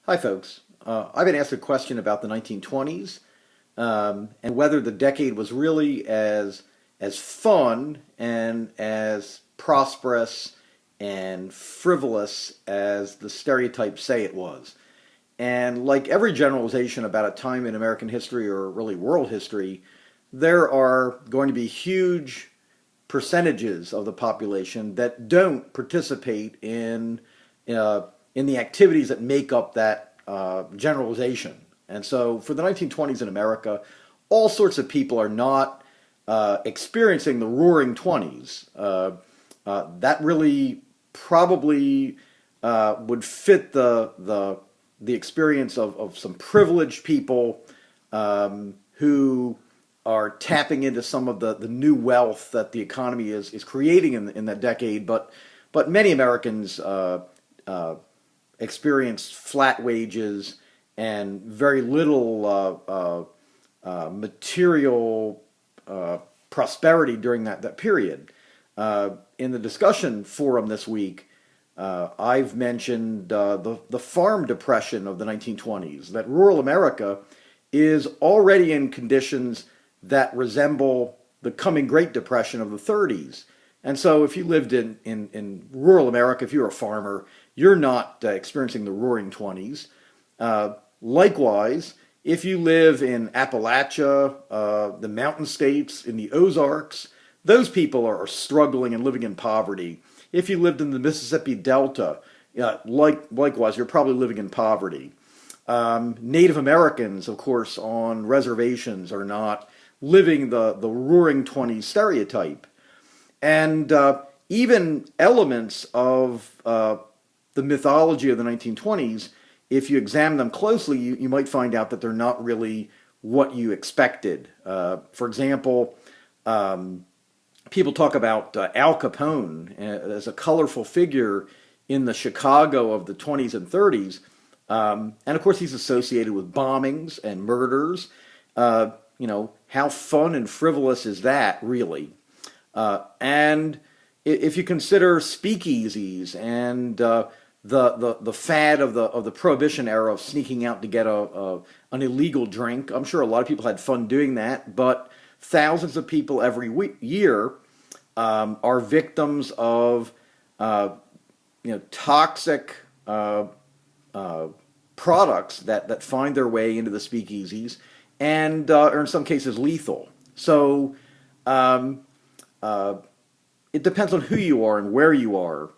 Hi, folks. I've been asked a question about the 1920s and whether the decade was really as fun and as prosperous and frivolous as the stereotypes say it was. And like every generalization about a time in American history or really world history, there are going to be huge percentages of the population that don't participate uh, in the activities that make up that generalization. And so for the 1920s in America, all sorts of people are not experiencing the roaring 20s. That really probably would fit the experience of some privileged people who are tapping into some of the new wealth that the economy is creating in that decade. But many Americans uh, experienced flat wages and very little material prosperity during that period. In the discussion forum this week, I've mentioned the farm depression of the 1920s, that rural America is already in conditions that resemble the coming Great Depression of the 30s. And so if you lived in rural America, if you're a farmer, you're not experiencing the roaring 20s. Likewise, if you live in Appalachia, the mountain states, in the Ozarks, those people are struggling and living in poverty. If you lived in the Mississippi Delta, likewise, you're probably living in poverty. Native Americans, of course, on reservations are not living the roaring 20s stereotype. And even elements of the mythology of the 1920s, if you examine them closely, you might find out that they're not really what you expected. For example, people talk about Al Capone as a colorful figure in the Chicago of the 20s and 30s. And of course, he's associated with bombings and murders. How fun and frivolous is that, really? And if you consider speakeasies and the fad of the Prohibition era of sneaking out to get an illegal drink, I'm sure a lot of people had fun doing that. But thousands of people every year are victims of toxic products that find their way into the speakeasies and are in some cases lethal. So it depends on who you are and where you are,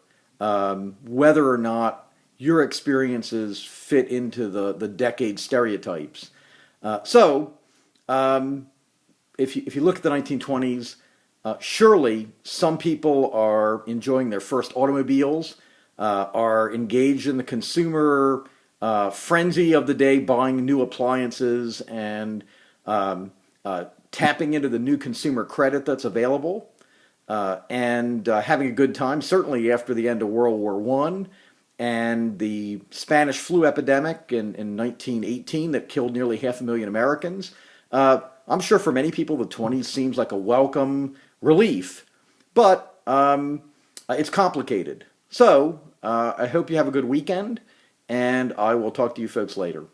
whether or not your experiences fit into the decade stereotypes. So if you look at the 1920s, surely some people are enjoying their first automobiles, are engaged in the consumer frenzy of the day, buying new appliances and tapping into the new consumer credit that's available, and having a good time, certainly after the end of World War I and the Spanish flu epidemic in 1918 that killed nearly 500,000 Americans. I'm sure for many people the 20s seems like a welcome relief, but it's complicated. So I hope you have a good weekend, and I will talk to you folks later.